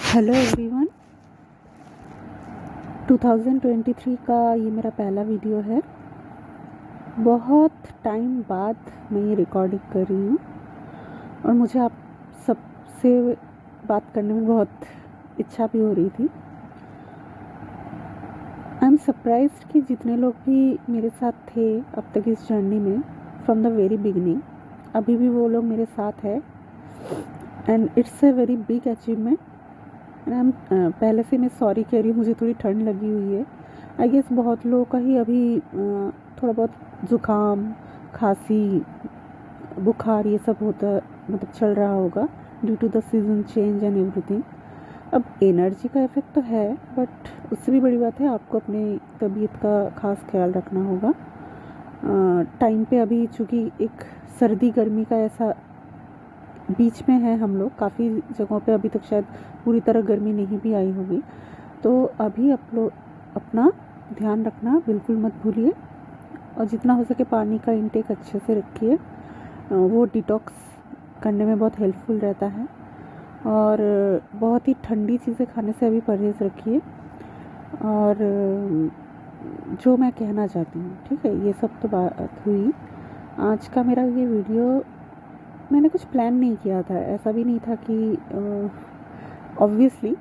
Hello everyone. 2023 का ये मेरा पहला वीडियो है। बहुत टाइम बाद मैं ये रिकॉर्डिंग कर रही हूँ और मुझे आप सबसे बात करने में बहुत इच्छा भी हो रही थी। आई एम सरप्राइज्ड कि जितने लोग भी मेरे साथ थे अब तक इस जर्नी में फ्रॉम द वेरी बिगनिंग, अभी भी वो लोग मेरे साथ है and it's a very big achievement. Ma'am पहले से मैं सॉरी कह रही हूँ, मुझे थोड़ी ठंड लगी हुई है। आई गेस बहुत लोगों का ही अभी थोड़ा बहुत ज़ुकाम, खांसी, बुखार ये सब होता मतलब चल रहा होगा due to the season change and everything. अब एनर्जी का इफ़ेक्ट तो है, बट उससे भी बड़ी बात है आपको अपनी तबीयत का खास ख्याल रखना होगा। टाइम पे अभी चूँकि एक सर्दी गर्मी का ऐसा बीच में है, हम लोग काफ़ी जगहों पे अभी तक शायद पूरी तरह गर्मी नहीं भी आई होगी, तो अभी आप लोग अपना ध्यान रखना बिल्कुल मत भूलिए और जितना हो सके पानी का इंटेक अच्छे से रखिए। वो डिटॉक्स करने में बहुत हेल्पफुल रहता है और बहुत ही ठंडी चीज़ें खाने से अभी परहेज़ रखिए। और जो मैं कहना चाहती हूँ, ठीक है, ये सब तो बात हुई। आज का मेरा ये वीडियो मैंने कुछ प्लान नहीं किया था, ऐसा भी नहीं था कि ऑब्वियसली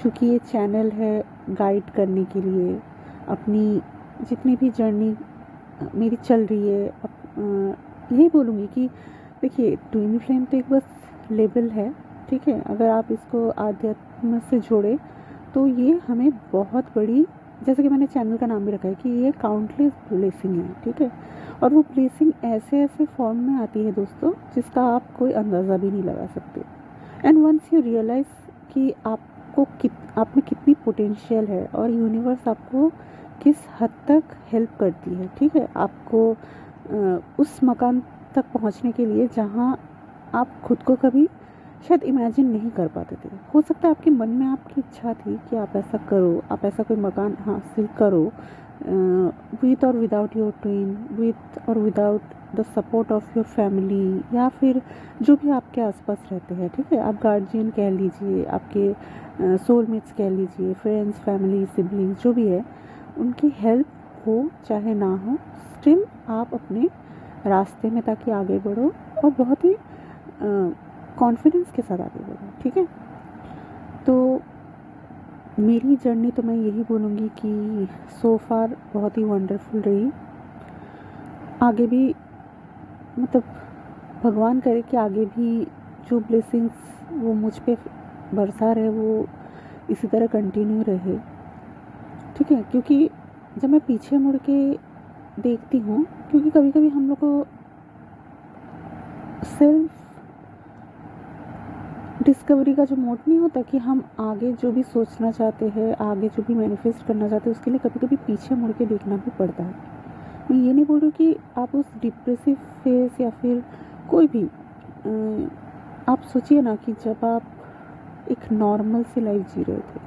चूँकि ये चैनल है गाइड करने के लिए, अपनी जितनी भी जर्नी मेरी चल रही है, यही बोलूँगी कि देखिए ट्विन फ्लेम तो एक बस लेबल है, ठीक है। अगर आप इसको आध्यात्म से जोड़े तो ये हमें बहुत बड़ी, जैसे कि मैंने चैनल का नाम भी रखा है कि ये काउंटलेस ब्लेसिंग है, ठीक है। और वो ब्लेसिंग ऐसे ऐसे फॉर्म में आती है दोस्तों, जिसका आप कोई अंदाज़ा भी नहीं लगा सकते। एंड वंस यू रियलाइज़ कि आप में कितनी पोटेंशियल है और यूनिवर्स आपको किस हद तक हेल्प करती है, ठीक है, आपको उस मकाम तक पहुंचने के लिए जहां आप खुद को कभी शायद इमेजिन नहीं कर पाते थे। हो सकता है आपके मन में आपकी इच्छा थी कि आप ऐसा करो, आप ऐसा कोई मकान हासिल करो विथ और विदाउट योर ट्विन, विथ और without the support of your family, या फिर जो भी आपके आसपास रहते हैं, ठीक है, आप गार्जियन कह लीजिए, आपके सोलमेट्स कह लीजिए, फ्रेंड्स, फैमिली, सिबलिंग्स, जो भी है, उनकी हेल्प हो चाहे ना हो, स्टिल आप अपने रास्ते में ताकि आगे बढ़ो और बहुत ही कॉन्फिडेंस के साथ आगे बढ़ो, ठीक है। तो मेरी जर्नी तो मैं यही बोलूँगी कि सो फार बहुत ही वंडरफुल रही। आगे भी मतलब भगवान करे कि आगे भी जो ब्लेसिंग्स वो मुझ पे बरसा रहे वो इसी तरह कंटिन्यू रहे, ठीक है। क्योंकि जब मैं पीछे मुड़ के देखती हूँ, क्योंकि कभी कभी हम लोग को सेल्फ डिस्कवरी का जो मोड नहीं होता कि हम आगे जो भी सोचना चाहते हैं, आगे जो भी मैनिफेस्ट करना चाहते हैं, उसके लिए कभी कभी पीछे मुड़ के देखना भी पड़ता है। मैं ये नहीं बोल रही कि आप उस डिप्रेसिव फेस या फिर कोई भी आप सोचिए ना कि जब आप एक नॉर्मल सी लाइफ जी रहे थे,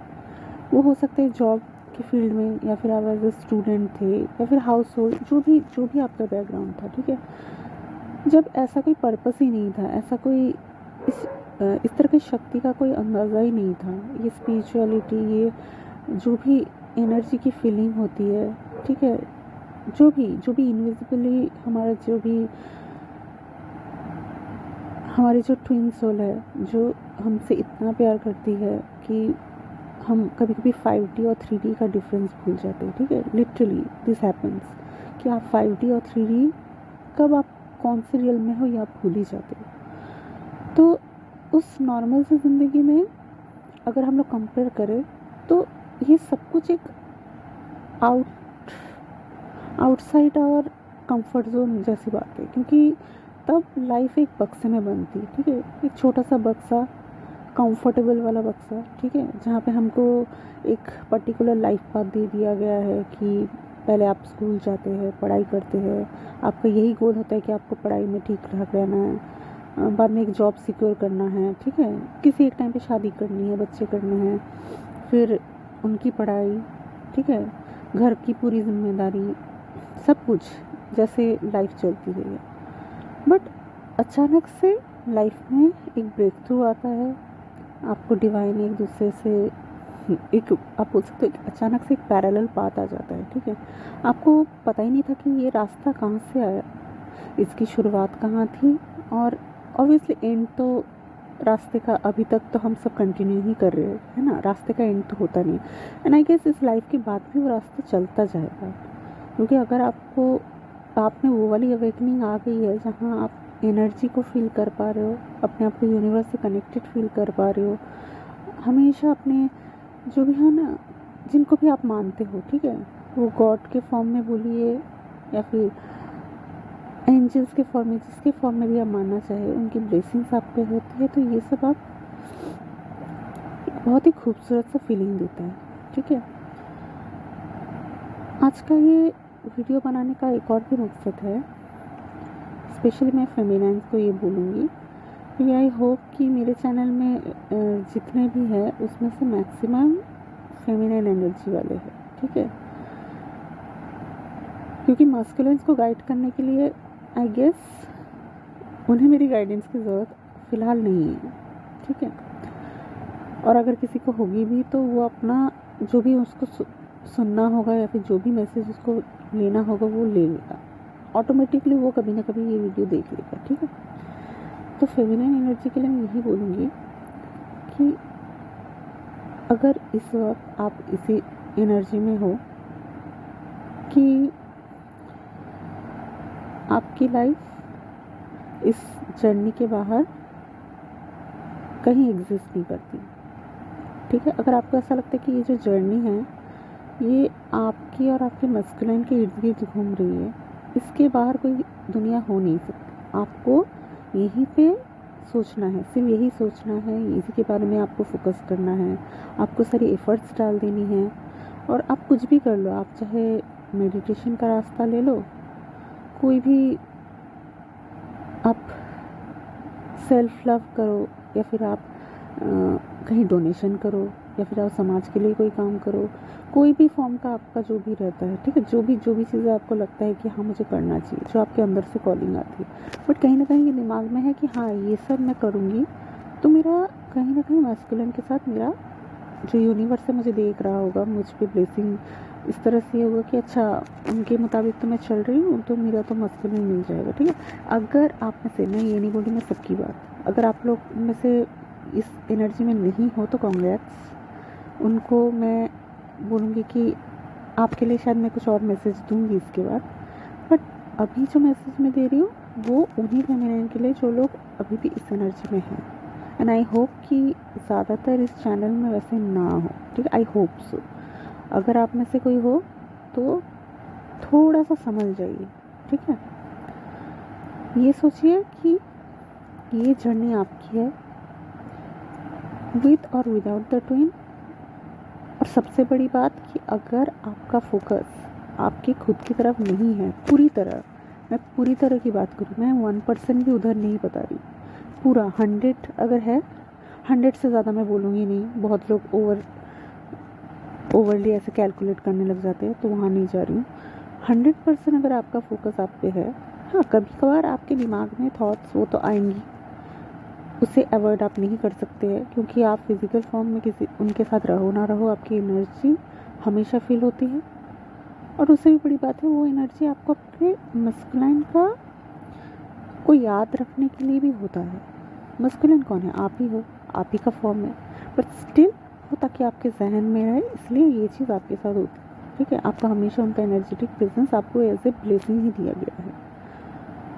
वो हो सकता है जॉब के फील्ड में, या फिर आप एज ए स्टूडेंट थे, या फिर हाउस होल्ड, जो भी आपका बैकग्राउंड था, ठीक है। जब ऐसा कोई पर्पस ही नहीं था, ऐसा कोई इस तरह की शक्ति का कोई अंदाज़ा ही नहीं था, ये स्पिरिचुअलिटी, ये जो भी एनर्जी की फीलिंग होती है, ठीक है, जो भी इनविजिबली हमारी जो ट्विन सोल है, जो हमसे इतना प्यार करती है कि हम कभी कभी 5D और 3D का डिफरेंस भूल जाते हैं, ठीक है। लिटरली दिस हैपन्स कि आप 5D और 3D कब आप कौन से रियल में हो या आप भूल ही जाते हो। तो उस नॉर्मल सी ज़िंदगी में अगर हम लोग कंपेयर करें तो ये सब कुछ एक आउटसाइड और कंफर्ट जोन जैसी बात है, क्योंकि तब लाइफ एक बक्से में बनती है, ठीक है, एक छोटा सा बक्सा, कंफर्टेबल वाला बक्सा, ठीक है, जहाँ पे हमको एक पर्टिकुलर लाइफ पाथ दे दिया गया है कि पहले आप स्कूल जाते हैं, पढ़ाई करते हैं, आपका यही गोल होता है कि आपको पढ़ाई में ठीक ठाक रहना है, बाद में एक जॉब सिक्योर करना है, ठीक है, किसी एक टाइम पे शादी करनी है, बच्चे करने हैं, फिर उनकी पढ़ाई, ठीक है, घर की पूरी जिम्मेदारी, सब कुछ जैसे लाइफ चलती है। बट अचानक से लाइफ में एक ब्रेक थ्रू आता है आपको डिवाइन एक दूसरे से एक, आप बोल सकते हो एक अचानक से एक पैरेलल पाथ आ जाता है, ठीक है। आपको पता ही नहीं था कि ये रास्ता कहाँ से आया, इसकी शुरुआत कहाँ थी, और ऑब्वियसली एंड तो रास्ते का अभी तक तो हम सब कंटिन्यू ही कर रहे हैं, है ना। रास्ते का एंड तो होता नहीं। एंड आई गेस इस लाइफ के बाद भी वो रास्ता चलता जाएगा, क्योंकि अगर आपको आप में वो वाली अवेकनिंग आ गई है जहाँ आप एनर्जी को फील कर पा रहे हो, अपने आप को यूनिवर्स से कनेक्टेड फील कर पा रहे हो, हमेशा अपने जो भी है ना, जिनको भी आप मानते हो, ठीक है, वो गॉड के फॉर्म में बोलिए या फिर एंजल्स के फॉर्म में, जिसके फॉर्म में भी आप मानना चाहे, उनकी ब्लेसिंग्स आप पे होती है, तो ये सब आप बहुत ही खूबसूरत सा फीलिंग देता है, ठीक है। आज का ये वीडियो बनाने का एक और भी मकसद है, स्पेशली मैं फेमिनाइन्स को ये बोलूँगी कि आई होप कि मेरे चैनल में जितने भी है उसमें से मैक्सिमम फेमिनाइन एनर्जी वाले हैं, ठीक है। क्योंकि मास्कुलिन्स को गाइड करने के लिए आई गेस उन्हें मेरी गाइडेंस की ज़रूरत फ़िलहाल नहीं है, ठीक है। और अगर किसी को होगी भी तो वो अपना जो भी उसको सुनना होगा या फिर जो भी मैसेज उसको लेना होगा वो ले लेगा, ऑटोमेटिकली वो कभी ना कभी ये वीडियो देख लेगा, ठीक है। तो फेमिनिन एनर्जी के लिए मैं यही बोलूँगी कि अगर इस वक्त आप इसी एनर्जी में हो कि आपकी लाइफ इस जर्नी के बाहर कहीं एग्जिस्ट नहीं करती, ठीक है। अगर आपको ऐसा लगता है कि ये जो जर्नी है ये आपकी और आपके मस्कुलाइन के इर्द गिर्द घूम रही है, इसके बाहर कोई दुनिया हो नहीं सकती, आपको यहीं पे सोचना है, सिर्फ यही सोचना है, इसी के बारे में आपको फोकस करना है, आपको सारी एफर्ट्स डाल देनी है। और आप कुछ भी कर लो, आप चाहे मेडिटेशन का रास्ता ले लो, कोई भी आप सेल्फ लव करो, या फिर आप कहीं डोनेशन करो, या फिर आप समाज के लिए कोई काम करो, कोई भी फॉर्म का आपका जो भी रहता है, ठीक है। जो भी चीज़ें आपको लगता है कि हाँ मुझे करना चाहिए, जो आपके अंदर से कॉलिंग आती है, बट कहीं ना कहीं ये दिमाग में है कि हाँ ये सब मैं करूँगी तो मेरा कहीं ना कहीं मैस्कुलिन के साथ मेरा जो यूनिवर्स है मुझे देख रहा होगा, मुझ पर ब्लेसिंग इस तरह से होगा कि अच्छा उनके मुताबिक तो मैं चल रही हूँ तो मेरा तो मैस्कुलिन मिल जाएगा, ठीक है। अगर आप में से, मैं ये नहीं बोल रही मैं सबकी बात, अगर आप लोग में से इस एनर्जी में नहीं हो तो कांग्रेट्स, उनको मैं बोलूँगी कि आपके लिए शायद मैं कुछ और मैसेज दूँगी इसके बाद, बट अभी जो मैसेज मैं दे रही हूँ वो उन्हीं फेमिनिन के लिए जो लोग अभी भी इस एनर्जी में हैं। एंड आई होप कि ज़्यादातर इस चैनल में वैसे ना हो, ठीक है, आई होप सो। अगर आप में से कोई हो तो थोड़ा सा समझ जाइए, ठीक है। ये सोचिए कि ये जर्नी आपकी है, विद और विदाउट द ट्विन। और सबसे बड़ी बात कि अगर आपका फोकस आपकी खुद की तरफ नहीं है पूरी तरह, मैं पूरी तरह की बात करूँ, मैं 1% भी उधर नहीं बता रही, पूरा 100 अगर है, 100 से ज़्यादा मैं बोलूँगी नहीं, बहुत लोग ओवरली ऐसे कैलकुलेट करने लग जाते हैं, तो वहाँ नहीं जा रही हूँ। 100% अगर आपका फोकस आप पे है, हाँ कभी कभार आपके दिमाग में थॉट्स वो तो आएंगी, उसे अवॉइड आप नहीं कर सकते हैं, क्योंकि आप फिज़िकल फॉर्म में किसी उनके साथ रहो ना रहो, आपकी एनर्जी हमेशा फील होती है। और उससे भी बड़ी बात है वो एनर्जी आपको अपने मस्कुलाइन का को याद रखने के लिए भी होता है। मस्कुलाइन कौन है? आप ही हो, आप ही का फॉर्म है, बट स्टिल वो ताकि आपके जहन में रहे, इसलिए ये चीज़ आपके साथ होती है, ठीक है। आपका हमेशा उनका एनर्जेटिक प्रेजेंस आपको एज ए ब्लेसिंग ही दिया गया है।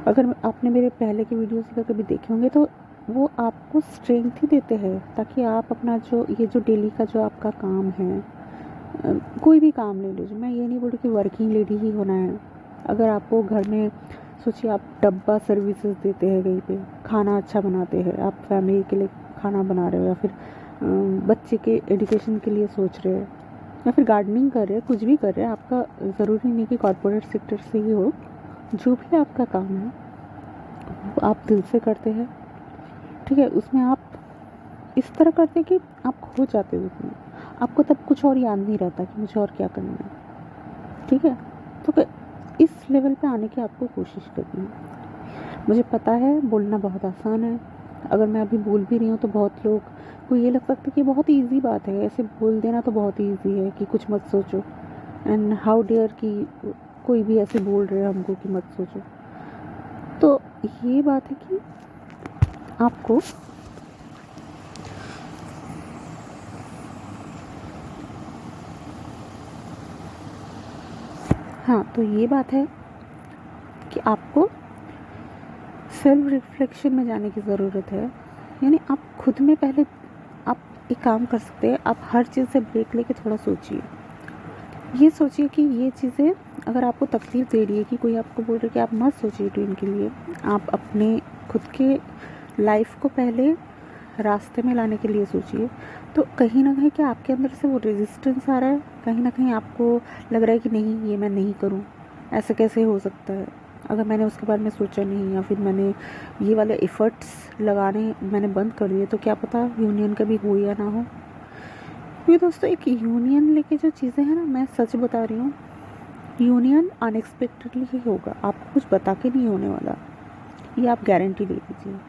अगर आपने मेरे पहले के वीडियोस का कभी देखे होंगे तो वो आपको स्ट्रेंथ ही देते हैं, ताकि आप अपना जो ये जो डेली का जो आपका काम है, कोई भी काम ले लीजिए, मैं ये नहीं बोल रही कि वर्किंग लेडी ही होना है। अगर आपको घर में सोचिए आप डब्बा सर्विसेज देते हैं, कहीं पे खाना अच्छा बनाते हैं, आप फैमिली के लिए खाना बना रहे हो, या फिर बच्चे के एजुकेशन के लिए सोच रहे हैं, या फिर गार्डनिंग कर रहे हैं, कुछ भी कर रहे हैं, आपका ज़रूरी नहीं कि कॉर्पोरेट सेक्टर से ही हो, जो भी आपका काम है वो आप दिल से करते हैं, ठीक है। उसमें आप इस तरह करते हैं कि आप खो जाते हो उसमें, आपको तब कुछ और याद नहीं रहता कि मुझे और क्या करना है, ठीक है। तो इस लेवल पे आने की आपको कोशिश करनी है। मुझे पता है बोलना बहुत आसान है, अगर मैं अभी बोल भी रही हूँ तो बहुत लोग को ये लग सकता है कि बहुत ईजी बात है, ऐसे बोल देना तो बहुत ईजी है कि कुछ मत सोचो, एंड हाउ डेयर कि कोई भी ऐसे बोल रहे हैं हमको कि मत सोचो। तो ये बात है कि आपको हाँ, तो ये बात है कि आपको सेल्फ रिफ्लेक्शन में जाने की ज़रूरत है। यानी आप खुद में पहले आप एक काम कर सकते हैं, आप हर चीज़ से ब्रेक लेके थोड़ा सोचिए। ये सोचिए कि ये चीज़ें अगर आपको तकलीफ़ दे रही है, कि कोई आपको बोल रहा है कि आप मत सोचिए ड्रीम के लिए, आप अपने खुद के लाइफ को पहले रास्ते में लाने के लिए सोचिए। तो कहीं ना कहीं क्या आपके अंदर से वो रेजिस्टेंस आ रहा है, कहीं ना कहीं आपको लग रहा है कि नहीं, ये मैं नहीं करूँ, ऐसे कैसे हो सकता है, अगर मैंने उसके बारे में सोचा नहीं, या फिर मैंने ये वाले एफ़र्ट्स लगाने मैंने बंद कर दिए तो क्या पता यूनियन कभी हो या ना हो। क्योंकि दोस्तों एक यूनियन लेके जो चीज़ें हैं ना, मैं सच बता रही हूँ, यूनियन अनएक्सपेक्टेडली ही होगा, आपको कुछ बता के नहीं होने वाला, ये आप गारंटी ले लीजिए।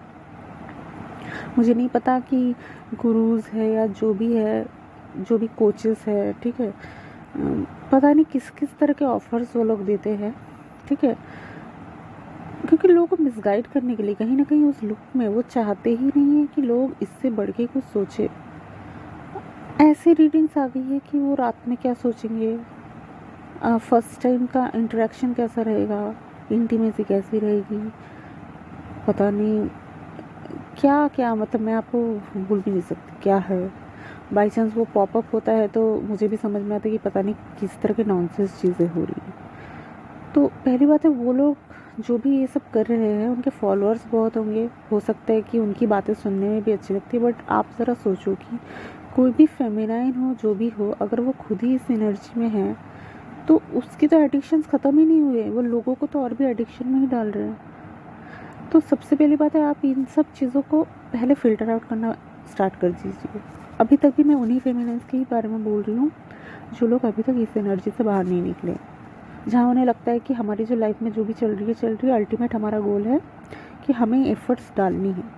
मुझे नहीं पता कि गुरुज़ है या जो भी है, जो भी कोचेस है, ठीक है, पता नहीं किस किस तरह के ऑफ़र्स वो लोग देते हैं, ठीक है, क्योंकि लोगों को मिसगाइड करने के लिए कहीं ना कहीं उस लुक में वो चाहते ही नहीं है कि लोग इससे बढ़ के कुछ सोचे। ऐसी रीडिंग्स आ गई है कि वो रात में क्या सोचेंगे, फर्स्ट टाइम का इंटरेक्शन कैसा रहेगा, इंटीमेसी कैसी रहेगी, पता नहीं क्या क्या, मतलब मैं आपको भूल भी नहीं सकती क्या है। बाई चांस वो पॉपअप होता है तो मुझे भी समझ में आता है कि पता नहीं किस तरह के नॉनसेंस चीज़ें हो रही हैं। तो पहली बात है, वो लोग जो भी ये सब कर रहे हैं उनके फॉलोअर्स बहुत होंगे, हो सकता है कि उनकी बातें सुनने में भी अच्छी लगती है, बट आप ज़रा सोचो कि कोई भी फेमिनाइन हो, जो भी हो, अगर वो खुद ही इस एनर्जी में है तो उसकी तो एडिक्शंस ख़त्म ही नहीं हुए, वो लोगों को तो और भी एडिक्शन में ही डाल रहे हैं। तो सबसे पहली बात है, आप इन सब चीज़ों को पहले फ़िल्टर आउट करना स्टार्ट कर दीजिए। अभी तक भी मैं उन्हीं फेमिनाइन्स के ही बारे में बोल रही हूँ जो लोग अभी तक इस एनर्जी से बाहर नहीं निकले, जहाँ उन्हें लगता है कि हमारी जो लाइफ में जो भी चल रही है, अल्टीमेट हमारा गोल है कि हमें एफ़र्ट्स डालनी है।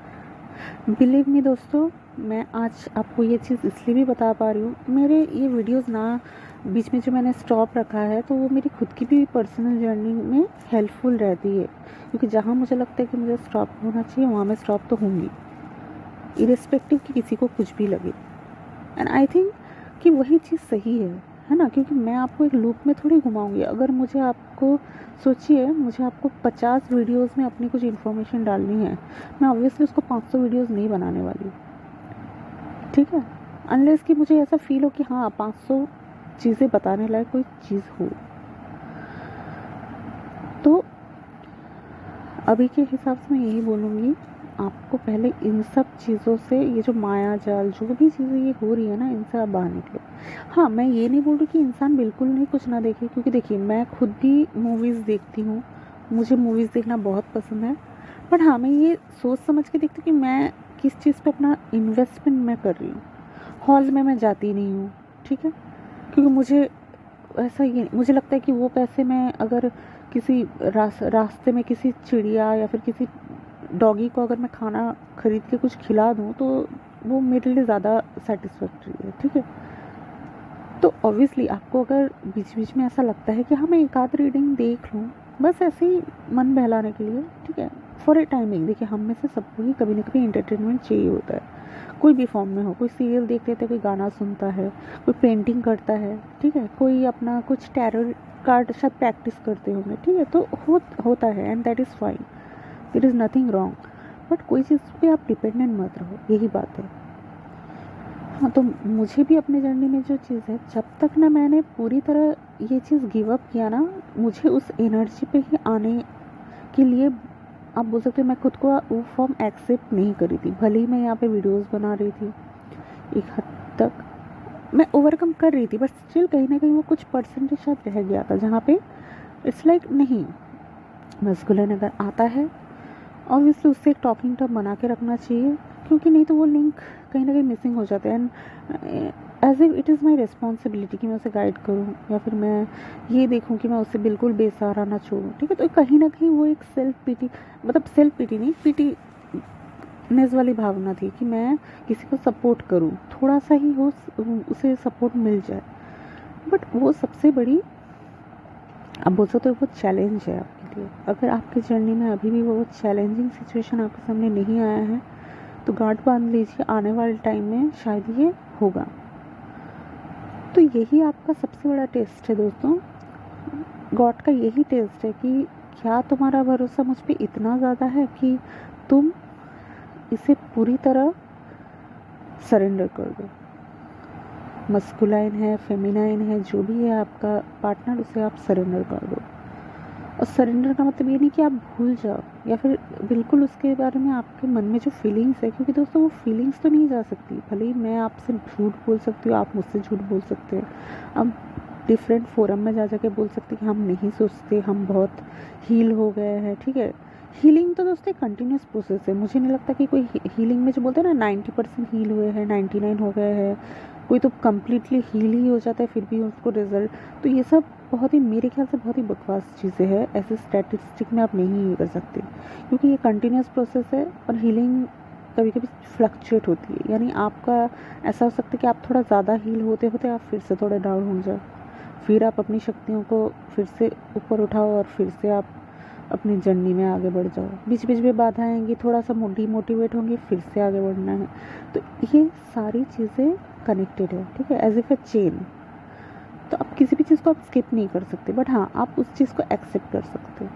बिलीव मी दोस्तों, मैं आज आपको ये चीज़ इसलिए भी बता पा रही हूँ, मेरे ये वीडियोस ना बीच में जो मैंने स्टॉप रखा है तो वो मेरी खुद की भी पर्सनल जर्नी में हेल्पफुल रहती है, क्योंकि जहाँ मुझे लगता है कि मुझे स्टॉप होना चाहिए वहाँ मैं स्टॉप तो होंगी, इरेस्पेक्टिव कि किसी को कुछ भी लगे। एंड आई थिंक कि वही चीज़ सही है ना, क्योंकि मैं आपको एक लूप में थोड़ी घुमाऊंगी। अगर मुझे आपको, सोचिए, मुझे आपको 50 वीडियोस में अपनी कुछ इन्फॉर्मेशन डालनी है, मैं ऑब्वियसली उसको 500 वीडियोस नहीं बनाने वाली, ठीक है, अनलेस कि मुझे ऐसा फील हो कि हाँ 500 चीज़ें बताने लायक कोई चीज़ हो। तो अभी के हिसाब से मैं यही बोलूँगी, आपको पहले इन सब चीज़ों से, ये जो माया जाल जो भी चीज़ें ये हो रही है ना, इनसे आप बाहर निकलो। हाँ, मैं ये नहीं बोल रही कि इंसान बिल्कुल नहीं कुछ ना देखे, क्योंकि देखिए मैं खुद भी मूवीज़ देखती हूँ, मुझे मूवीज़ देखना बहुत पसंद है, बट हाँ मैं ये सोच समझ के देखती हूँ कि मैं किस चीज़ पे अपना इन्वेस्टमेंट मैं कर रही हूँ। हॉल में मैं जाती नहीं हूँ, ठीक है, क्योंकि मुझे ऐसा ये, मुझे लगता है कि वो पैसे मैं अगर किसी रास्ते में किसी चिड़िया या फिर किसी डॉगी को अगर मैं खाना खरीद के कुछ खिला दूँ तो वो मेरे लिए ज़्यादा सेटिस्फैक्टरी है, ठीक है। तो ऑब्वियसली आपको अगर बीच बीच में ऐसा लगता है कि हाँ मैं एक आध रीडिंग देख लूँ, बस ऐसे ही मन बहलाने के लिए, ठीक है, फॉर ए टाइमिंग। देखिए हम में से सबको ही कभी ना कभी एंटरटेनमेंट चाहिए होता है, कोई भी फॉर्म में हो, कोई सीरियल देख लेता है, कोई गाना सुनता है, कोई पेंटिंग करता है, ठीक है, कोई अपना कुछ टैरो कार्ड शायद प्रैक्टिस करते होंगे, ठीक है, तो होता है, and that is fine, there is nothing wrong, but कोई चीज़ पे आप डिपेंडेंट मत रहो, यही बात है। हाँ, तो मुझे भी अपने जर्नी में जो चीज़ है, जब तक ना मैंने पूरी तरह ये चीज़ गिव अप किया ना, मुझे उस एनर्जी पे ही आने के लिए, आप बोल सकते हो, मैं खुद को वो फॉर्म एक्सेप्ट नहीं करी थी। भले ही मैं यहाँ पे वीडियोस बना रही थी, एक हद तक मैं ओवरकम कर रही थी, बट स्टिल कहीं ना कहीं वो कुछ परसेंटेज शायद रह गया था, जहाँ पे इट्स लाइक नहीं, मस्कुलिन अगर आता है ऑब्वियसली उससे एक टॉकिंग टर्म बना के रखना चाहिए, क्योंकि नहीं तो वो लिंक कहीं ना कहीं मिसिंग हो जाते हैं। And as if it is my responsibility कि मैं उसे गाइड करूँ, या फिर मैं ये देखूँ कि मैं उसे बिल्कुल बेसहारा ना छोड़ूँ, ठीक है। तो कहीं ना कहीं वो एक सेल्फ पिटी, मतलब सेल्फ पिटी नहीं, पिटी सपोर्टनेस वाली भावना थी कि मैं किसी को सपोर्ट करूं, थोड़ा सा ही हो उसे सपोर्ट मिल जाए। बट वो सबसे बड़ी, आप बोल सकते हो, वो चैलेंज है आपके लिए। अगर आपकी जर्नी में अभी भी वो चैलेंजिंग सिचुएशन आपके सामने नहीं आया है तो गांठ बांध लीजिए, आने वाले टाइम में शायद ये होगा। तो यही आपका सबसे बड़ा टेस्ट है दोस्तों, गॉड का यही टेस्ट है कि क्या तुम्हारा भरोसा मुझ पे इतना ज़्यादा है कि तुम इसे पूरी तरह सरेंडर कर दो। मस्कुलाइन है, फेमिनाइन है, जो भी है आपका पार्टनर, उसे आप सरेंडर कर दो। और सरेंडर का मतलब ये नहीं कि आप भूल जाओ या फिर बिल्कुल उसके बारे में आपके मन में जो फीलिंग्स है, क्योंकि दोस्तों वो फीलिंग्स तो नहीं जा सकती। भले ही मैं आपसे झूठ बोल सकती हूँ, आप मुझसे झूठ बोल सकते हैं, अब डिफरेंट फोरम में जा जाके बोल सकते कि हम नहीं सोचते, हम बहुत हील हो गए हैं, ठीक है। हीलिंग तो दोस्तों एक कंटिन्यूस प्रोसेस है। मुझे नहीं लगता कि कोई हीलिंग में जो बोलते हैं ना 90% हील हुए हैं, 99 हो गए हैं, कोई तो कम्प्लीटली हील ही हो जाता है फिर भी उसको रिजल्ट, तो ये सब बहुत ही, मेरे ख्याल से बहुत ही बकवास चीज़ें हैं। ऐसे स्टैटिस्टिक में आप नहीं कर सकते, क्योंकि ये कंटिन्यूस प्रोसेस है। और हीलिंग कभी कभी फ्लक्चुएट होती है, यानी आपका ऐसा हो सकता है कि आप थोड़ा ज़्यादा हील होते होते आप फिर से थोड़ा डाउन हो जाओ, फिर आप अपनी शक्तियों को फिर से ऊपर उठाओ और फिर से आप अपनी जर्नी में आगे बढ़ जाओ। बीच बीच में बाधा आएंगी, थोड़ा सा डिमोटिवेट होंगे, फिर से आगे बढ़ना है। तो ये सारी चीज़ें कनेक्टेड है, ठीक है, एज इफ ए चेन। तो आप किसी भी चीज़ को आप स्किप नहीं कर सकते, बट हाँ आप उस चीज़ को एक्सेप्ट कर सकते हो।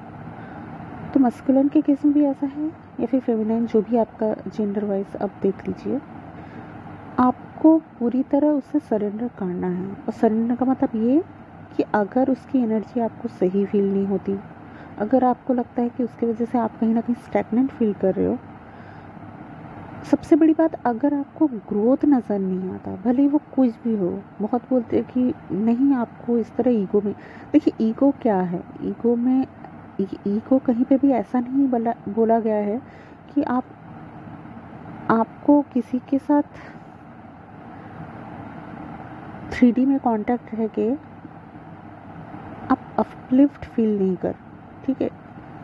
तो मस्कुलिन के केस में भी ऐसा है, या फिर फेमिनाइन, जो भी आपका जेंडर वाइज आप देख लीजिए, आपको पूरी तरह उससे सरेंडर करना है। और सरेंडर का मतलब ये कि अगर उसकी एनर्जी आपको सही फील नहीं होती, अगर आपको लगता है कि उसकी वजह से आप कहीं ना कहीं स्टैग्नेंट फील कर रहे हो, सबसे बड़ी बात, अगर आपको ग्रोथ नज़र नहीं आता, भले ही वो कुछ भी हो, बहुत बोलते हैं कि नहीं आपको इस तरह ईगो में, देखिए ईगो क्या है, ईगो में ईगो कहीं पे भी ऐसा नहीं बोला गया है कि आपको किसी के साथ 3D में कांटेक्ट रह के आप अपलिफ्ट फील नहीं कर, ठीक है।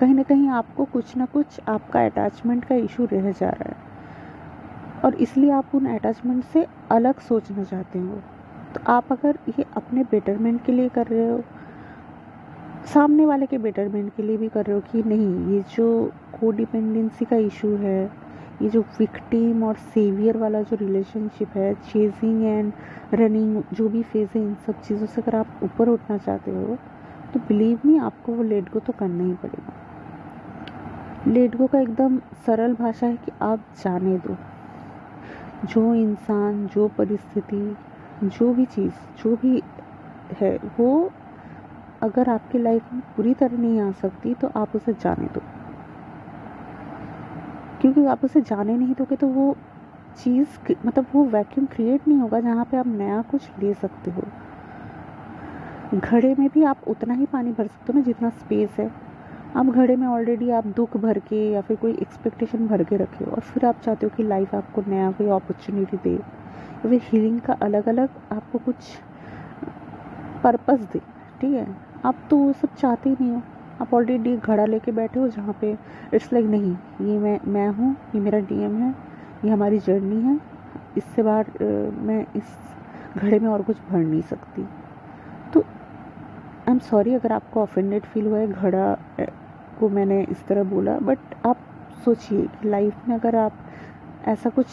कहीं ना कहीं आपको कुछ ना कुछ आपका अटैचमेंट का इशू रह जा रहा है, और इसलिए आप उन अटैचमेंट से अलग सोचना चाहते हो। तो आप अगर ये अपने बेटरमेंट के लिए कर रहे हो, सामने वाले के बेटरमेंट के लिए भी कर रहे हो कि नहीं, ये जो कोडिपेंडेंसी का इशू है, ये जो विक्टिम और सेवियर वाला जो रिलेशनशिप है, चेजिंग एंड रनिंग जो भी फेज है, इन सब चीज़ों से अगर आप ऊपर उठना चाहते हो तो बिलीव मी आपको वो लेट गो तो करना ही पड़ेगा। लेट गो का एकदम सरल भाषा है कि आप जाने दो। जो इंसान, जो परिस्थिति, जो भी चीज़, जो भी है, वो अगर आपकी लाइफ में पूरी तरह नहीं आ सकती तो आप उसे जाने दो, क्योंकि आप उसे जाने नहीं दोगे तो वो चीज़, मतलब वो वैक्यूम क्रिएट नहीं होगा जहाँ पे आप नया कुछ ले सकते हो। घड़े में भी आप उतना ही पानी भर सकते हो ना जितना स्पेस है। आप घड़े में ऑलरेडी आप दुख भर के या फिर कोई एक्सपेक्टेशन भर के रखे हो, और फिर आप चाहते हो कि लाइफ आपको नया कोई अपॉर्चुनिटी दे, या फिर हीलिंग का अलग अलग आपको कुछ पर्पस दे, ठीक है। आप तो वो सब चाहते ही नहीं हो, आप ऑलरेडी घड़ा लेके बैठे हो जहाँ पे इट्स लाइक नहीं, ये मैं हूँ, ये मेरा डीएम है, ये हमारी जर्नी है, इससे बाहर मैं इस घड़े में और कुछ भर नहीं सकती। तो आई एम सॉरी अगर आपको ऑफेंडेड फील हुआ है घड़ा को मैंने इस तरह बोला, बट आप सोचिए कि लाइफ में अगर आप ऐसा कुछ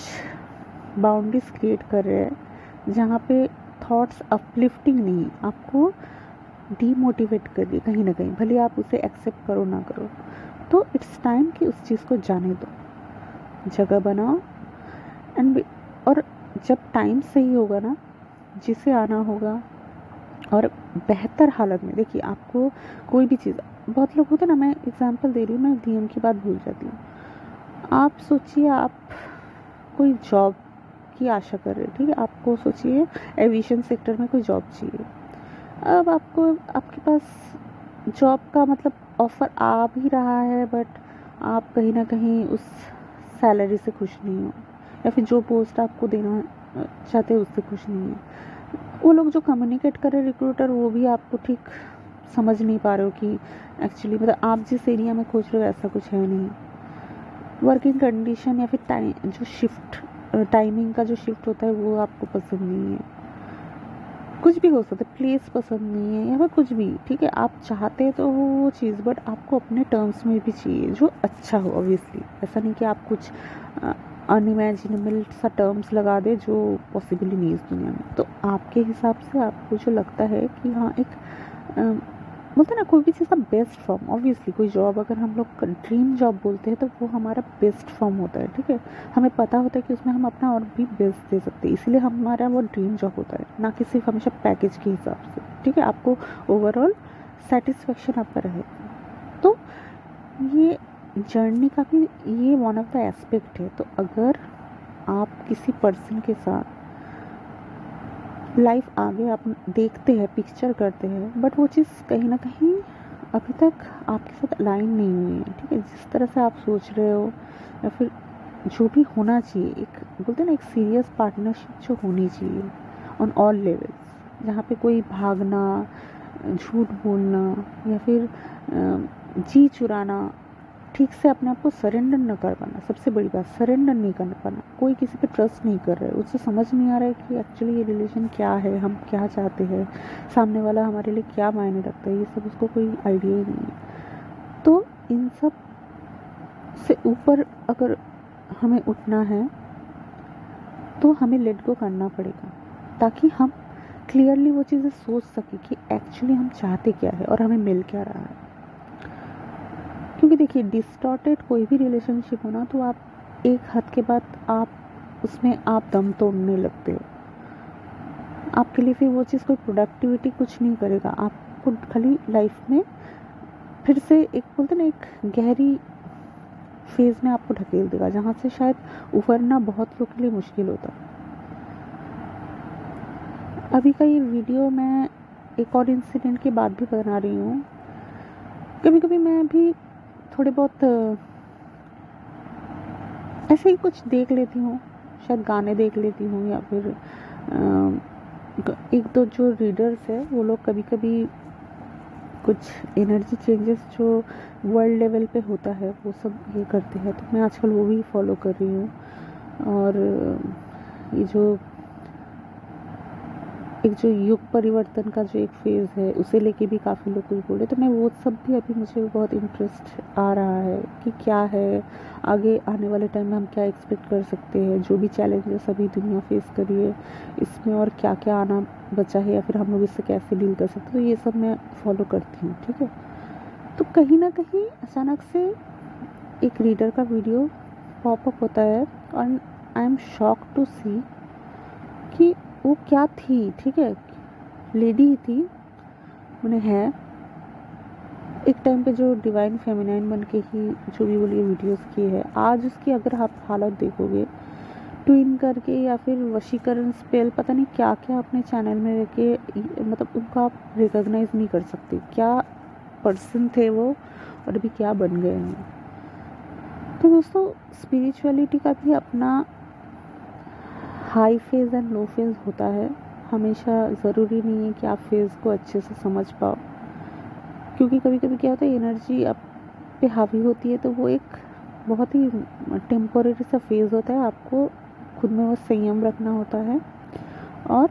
बाउंड्रीज क्रिएट कर रहे हैं जहाँ पे थॉट्स अपलिफ्टिंग नहीं, आपको डीमोटिवेट कर रही है कहीं ना कहीं, भले आप उसे एक्सेप्ट करो ना करो, तो इट्स टाइम कि उस चीज़ को जाने दो, जगह बनाओ एंड, और जब टाइम सही होगा ना, जिसे आना होगा, और बेहतर हालत में, देखिए आपको कोई भी चीज़, बहुत लोग होते हैं ना, मैं एग्जांपल दे रही हूँ, मैं डीएम की बात भूल जाती हूँ। आप सोचिए आप कोई जॉब की आशा कर रहे हैं, ठीक है, आपको सोचिए एविएशन सेक्टर में कोई जॉब चाहिए। अब आपको आपके पास जॉब का मतलब ऑफ़र आ भी रहा है, बट आप कहीं ना कहीं उस सैलरी से खुश नहीं हो, या फिर जो पोस्ट आपको देना चाहते हो उससे खुश नहीं है। वो लोग जो कम्युनिकेट कर रहे हैं रिक्रूटर, वो भी आपको ठीक समझ नहीं पा रहे हो कि एक्चुअली मतलब आप जिस एरिया में खोज रहे हो ऐसा कुछ है नहीं। वर्किंग कंडीशन या फिर टाइम जो शिफ्ट टाइमिंग का जो शिफ्ट होता है वो आपको पसंद नहीं है। कुछ भी हो सकता है, प्लेस पसंद नहीं है या फिर कुछ भी, ठीक है। आप चाहते हैं तो वो चीज़, बट आपको अपने टर्म्स में भी चाहिए जो अच्छा हो। ऑब्वियसली ऐसा नहीं कि आप कुछ अनइमेजिनेबल सा टर्म्स लगा दे जो पॉसिबल ही नहीं है इस दुनिया में। तो आपके हिसाब से आपको जो लगता है कि हाँ एक बोलते हैं ना, कोई भी चीज़ का बेस्ट फॉर्म। ऑब्वियसली कोई जॉब अगर हम लोग ड्रीम जॉब बोलते हैं तो वो हमारा बेस्ट फॉर्म होता है, ठीक है। हमें पता होता है कि उसमें हम अपना और भी बेस्ट दे सकते हैं, इसलिए हमारा वो ड्रीम जॉब होता है, ना कि सिर्फ हमेशा पैकेज के हिसाब से, ठीक है। आपको ओवरऑल सेटिस्फेक्शन आपका रहे। तो ये जर्नी का भी ये वन ऑफ द एस्पेक्ट है। तो अगर आप किसी पर्सन के साथ लाइफ आगे आप देखते हैं, पिक्चर करते हैं, बट वो चीज़ कहीं ना कहीं अभी तक आपके साथ अलाइन नहीं हुई है, ठीक है। जिस तरह से आप सोच रहे हो या फिर जो भी होना चाहिए, एक बोलते हैं ना एक सीरियस पार्टनरशिप जो होनी चाहिए ऑन ऑल लेवल्स, जहाँ पे कोई भागना, झूठ बोलना या फिर जी चुराना, ठीक से अपने आप को सरेंडर न कर पाना, सबसे बड़ी बात सरेंडर नहीं कर पाना। कोई किसी पे ट्रस्ट नहीं कर रहा है, उससे समझ नहीं आ रहा है कि एक्चुअली ये रिलेशन क्या है, हम क्या चाहते हैं, सामने वाला हमारे लिए क्या मायने रखता है, ये सब उसको कोई आइडिया ही नहीं है। तो इन सब से ऊपर अगर हमें उठना है तो हमें लेट गो करना पड़ेगा, ताकि हम क्लियरली वो चीज़ें सोच सकें कि एक्चुअली हम चाहते क्या है और हमें मिल क्या रहा है। क्योंकि देखिए, डिस्टॉर्टेड कोई भी रिलेशनशिप हो ना, तो आप एक हद के बाद आप उसमें आप दम तोड़ने लगते हो। आपके लिए फिर वो चीज़ कोई प्रोडक्टिविटी कुछ नहीं करेगा, आपको खाली लाइफ में फिर से एक बोलते ना एक गहरी फेज में आपको ढकेल देगा, जहाँ से शायद उभरना बहुत लोगों के लिए मुश्किल होता है। अभी का ये वीडियो मैं एक और इंसिडेंट की बात भी बना रही हूँ। कभी कभी मैं भी थोड़े बहुत ऐसे ही कुछ देख लेती हूँ, शायद गाने देख लेती हूँ, या फिर एक दो जो रीडर्स है वो लोग कभी कभी कुछ एनर्जी चेंजेस जो वर्ल्ड लेवल पे होता है वो सब ये करते हैं, तो मैं आजकल वो भी फॉलो कर रही हूँ। और ये जो एक जो युग परिवर्तन का जो एक फेज़ है उसे लेके भी काफ़ी लोग कुछ बोले, तो मैं वो सब भी अभी मुझे बहुत इंटरेस्ट आ रहा है कि क्या है आगे आने वाले टाइम में हम क्या एक्सपेक्ट कर सकते हैं, जो भी चैलेंजेस अभी दुनिया फेस करी है इसमें और क्या क्या आना बचा है, या फिर हम लोग इससे कैसे डील कर सकते हैं। तो ये सब मैं फॉलो करती हूँ, ठीक है। तो कहीं ना कहीं अचानक से एक रीडर का वीडियो पॉपअप होता है और आई एम शॉक टू सी कि वो क्या थी, ठीक है, लेडी ही थी, उन्हें है एक टाइम पे जो डिवाइन फेमिनाइन बन के ही जो भी बोलिए वीडियोस की है, आज उसकी अगर आप हालत देखोगे, ट्विन करके या फिर वशीकरण स्पेल पता नहीं क्या क्या अपने चैनल में रखे, मतलब उनको आप रिकॉग्नाइज नहीं कर सकते क्या पर्सन थे वो और अभी क्या बन गए हैं। तो दोस्तों, स्पिरिचुअलिटी का भी अपना high phase and low phase होता है। हमेशा ज़रूरी नहीं है कि आप फेज़ को अच्छे से समझ पाओ, क्योंकि कभी कभी क्या होता है एनर्जी आप पे हावी होती है तो वो एक बहुत ही टेम्पोरेरी सा फेज़ होता है। आपको खुद में वो संयम रखना होता है और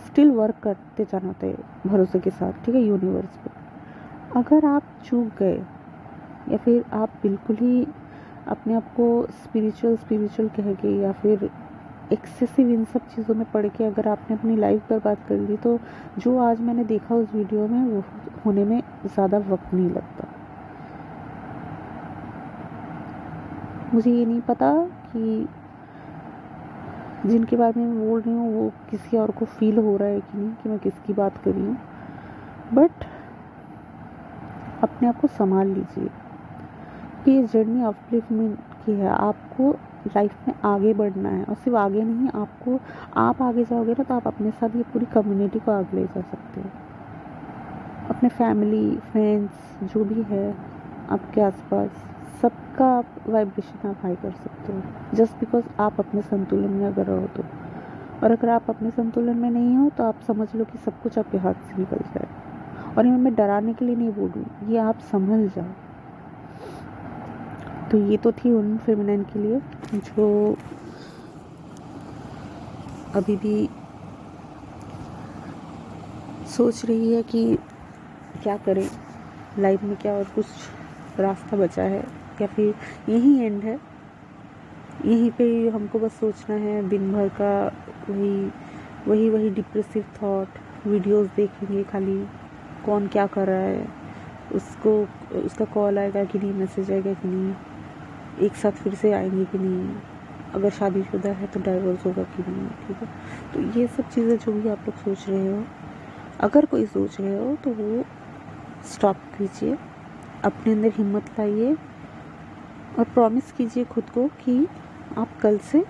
स्टिल वर्क करते जाना होता है भरोसे के साथ, ठीक है, यूनिवर्स पे। अगर आप चूक गए या फिर आप बिल्कुल ही अपने आप को स्पिरिचुअल कह के या फिर एक्सेसिव इन सब चीज़ों में पड़ के अगर आपने अपनी लाइफ बर्बाद कर ली, तो जो आज मैंने देखा उस वीडियो में वो होने में ज़्यादा वक्त नहीं लगता। मुझे ये नहीं पता कि जिनके बारे में मैं बोल रही हूँ वो किसी और को फील हो रहा है कि नहीं, कि मैं किसकी बात कर रही हूँ, बट अपने आप को संभाल लीजिए कि ये जर्नी अपलिफ्टमेंट की है। आपको लाइफ में आगे बढ़ना है और सिर्फ आगे नहीं, आपको आप आगे जाओगे ना तो आप अपने साथ ये पूरी कम्युनिटी को आगे ले जा सकते हो। अपने फैमिली फ्रेंड्स जो भी है आपके आसपास, सबका आप वाइब्रेशन आप हाई कर सकते हो, जस्ट बिकॉज आप अपने संतुलन में अगर रहो तो। और अगर आप अपने संतुलन में नहीं हो तो आप समझ लो कि सब कुछ आपके हाथ से निकल जाए। और ये मैं डराने के लिए नहीं बोल रही, ये आप समझ जाओ। तो ये तो थी उन फेमिनिन के लिए जो अभी भी सोच रही है कि क्या करें लाइफ में, क्या और कुछ रास्ता बचा है या फिर यही एंड है, यहीं पे हमको बस सोचना है दिन भर का वही डिप्रेसिव थॉट, वीडियोस देखेंगे खाली, कौन क्या कर रहा है, उसका कॉल आएगा कि नहीं, मैसेज आएगा कि नहीं, एक साथ फिर से आएंगे कि नहीं, अगर शादीशुदा है तो डाइवोर्स होगा कि नहीं, ठीक है। तो ये सब चीज़ें जो भी आप लोग सोच रहे हो, अगर कोई सोच रहे हो तो वो स्टॉप कीजिए, अपने अंदर हिम्मत लाइए और प्रॉमिस कीजिए खुद को कि आप कल से,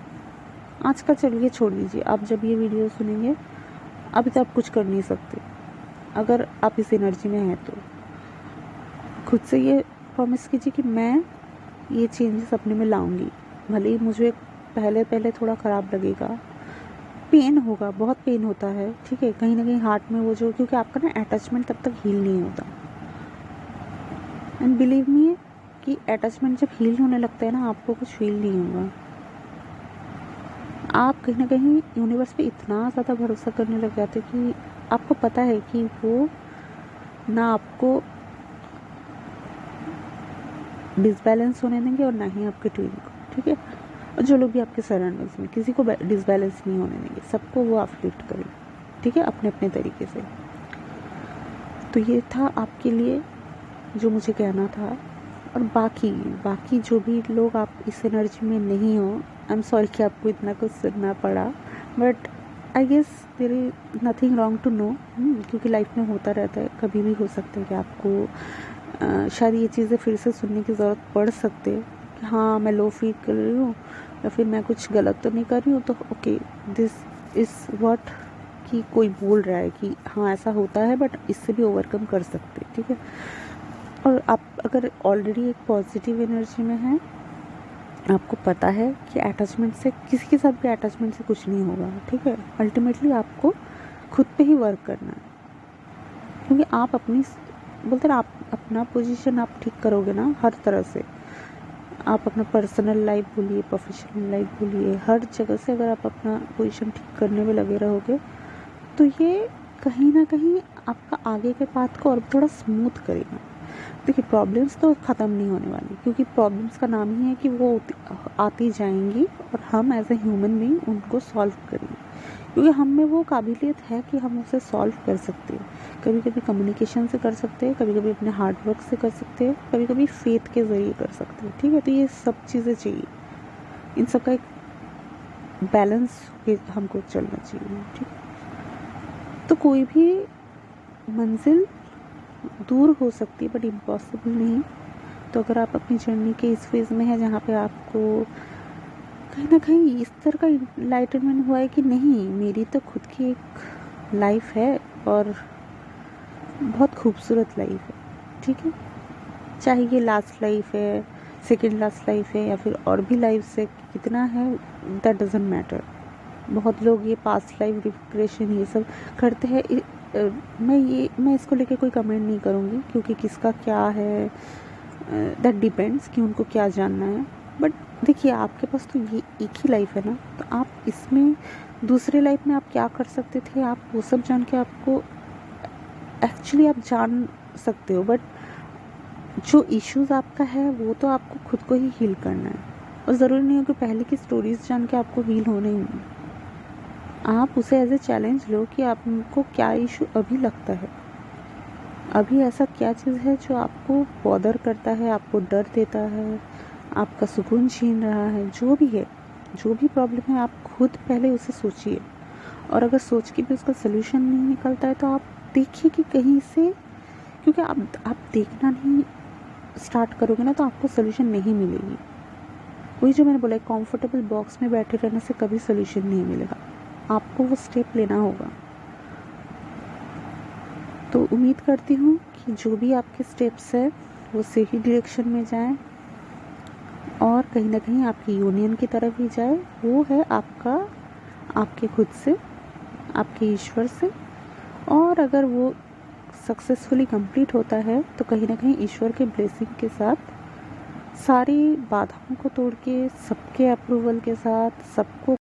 आज का चलिए छोड़ दीजिए, आप जब ये वीडियो सुनेंगे अभी तो आप कुछ कर नहीं सकते, अगर आप इस एनर्जी में हैं तो खुद से ये प्रॉमिस कीजिए कि मैं ये चेंजेस अपने में लाऊंगी। भले ही मुझे पहले थोड़ा ख़राब लगेगा, पेन होगा, बहुत पेन होता है, ठीक है, कहीं ना कहीं हार्ट में वो जो, क्योंकि आपका ना अटैचमेंट तब तक हील नहीं होता। एंड बिलीव मी कि अटैचमेंट जब हील होने लगता है ना, आपको कुछ फील नहीं होगा। आप कहीं ना कहीं यूनिवर्स पे इतना ज़्यादा भरोसा करने लग जाते कि आपको पता है कि वो ना आपको डिसबैलेंस होने देंगे और ना ही आपके ट्विन को, ठीक है। और जो लोग भी आपके सराउंडिंग्स में, किसी को डिसबैलेंस नहीं होने देंगे, सबको वो अपलिफ्ट करेंगे, ठीक है, अपने अपने तरीके से। तो ये था आपके लिए जो मुझे कहना था। और बाकी जो भी लोग आप इस एनर्जी में नहीं हो, आई एम सॉरी कि आपको इतना कुछ सुनना पड़ा, but I guess there is nothing wrong to know, क्योंकि लाइफ में होता रहता है, कभी भी हो सकता है कि आपको शायद ये चीज़ें फिर से सुनने की ज़रूरत पड़ सकती है कि हाँ मैं लो फील कर रही हूँ या फिर मैं कुछ गलत तो नहीं कर रही हूँ, तो ओके दिस इज़ व्हाट, कि कोई बोल रहा है कि हाँ ऐसा होता है बट इससे भी ओवरकम कर सकते हैं, ठीक है। और आप अगर ऑलरेडी एक पॉजिटिव एनर्जी में हैं, आपको पता है कि अटैचमेंट से, किसी के साथ भी अटैचमेंट से कुछ नहीं होगा, ठीक है। अल्टीमेटली आपको खुद पे ही वर्क करना है, क्योंकि आप अपनी, बोलते ना, आप अपना पोजीशन आप ठीक करोगे ना हर तरह से, आप अपना पर्सनल लाइफ बोलिए, प्रोफेशनल लाइफ बोलिए, हर जगह से अगर आप अपना पोजीशन ठीक करने में लगे रहोगे तो ये कहीं ना कहीं आपका आगे के पाथ को और थोड़ा स्मूथ करेगा। देखिए प्रॉब्लम्स तो ख़त्म नहीं होने वाली, क्योंकि प्रॉब्लम्स का नाम ही है कि वो आती जाएंगी और हम एज ए ह्यूमन बीइंग उनको सॉल्व करेंगे, क्योंकि हम में वो काबिलियत है कि हम उसे सॉल्व कर सकते हैं। कभी कभी कम्युनिकेशन से कर सकते हैं, कभी कभी अपने हार्ड वर्क से कर सकते हैं, कभी कभी फेथ के ज़रिए कर सकते हैं, ठीक है। तो ये सब चीज़ें चाहिए, इन सब का एक बैलेंस हमको चलना चाहिए, ठीक है। तो कोई भी मंजिल दूर हो सकती है बट इम्पॉसिबल नहीं। तो अगर आप अपनी जर्नी के इस फेज़ में है जहाँ पे आपको कहीं ना कहीं इस तरह का इनलाइटनमेंट हुआ है कि नहीं, मेरी तो खुद की एक लाइफ है और बहुत खूबसूरत लाइफ है, ठीक है, चाहे ये लास्ट लाइफ है, सेकेंड लास्ट लाइफ है, या फिर और भी लाइफ से कितना है, दैट डजेंट मैटर। बहुत लोग ये पास्ट लाइफ रिग्रेशन ये सब करते हैं, मैं इसको लेके कोई कमेंट नहीं करूँगी, क्योंकि किसका क्या है दैट डिपेंड्स कि उनको क्या जानना है। बट देखिए आपके पास तो ये एक ही लाइफ है ना, तो आप इसमें दूसरे लाइफ में आप क्या कर सकते थे, आप वो सब जान के आपको एक्चुअली आप जान सकते हो, बट जो इश्यूज़ आपका है वो तो आपको खुद को ही हील करना है। और ज़रूरी नहीं हो कि पहले की स्टोरीज जान के आपको हील होने ही, आप उसे एज ए चैलेंज लो कि आपको क्या इशू अभी लगता है, अभी ऐसा क्या चीज़ है जो आपको बॉदर करता है, आपको डर देता है, आपका सुकून छीन रहा है, जो भी है, जो भी प्रॉब्लम है, आप खुद पहले उसे सोचिए। और अगर सोच के भी उसका सलूशन नहीं निकलता है तो आप देखिए कि कहीं से, क्योंकि आप देखना नहीं स्टार्ट करोगे ना तो आपको सलूशन नहीं मिलेगी। वही जो मैंने बोला, कंफर्टेबल बॉक्स में बैठे रहने से कभी सलूशन नहीं मिलेगा, आपको वो स्टेप लेना होगा। तो उम्मीद करती हूँ कि जो भी आपके स्टेप्स है वो सही डायरेक्शन में जाएं और कहीं ना कहीं आपकी यूनियन की तरफ ही जाए। वो है आपका, आपके खुद से, आपके ईश्वर से। और अगर वो सक्सेसफुली कंप्लीट होता है तो कहीं ना कहीं ईश्वर के ब्लेसिंग के साथ सारी बाधाओं को तोड़ के सबके अप्रूवल के साथ सबको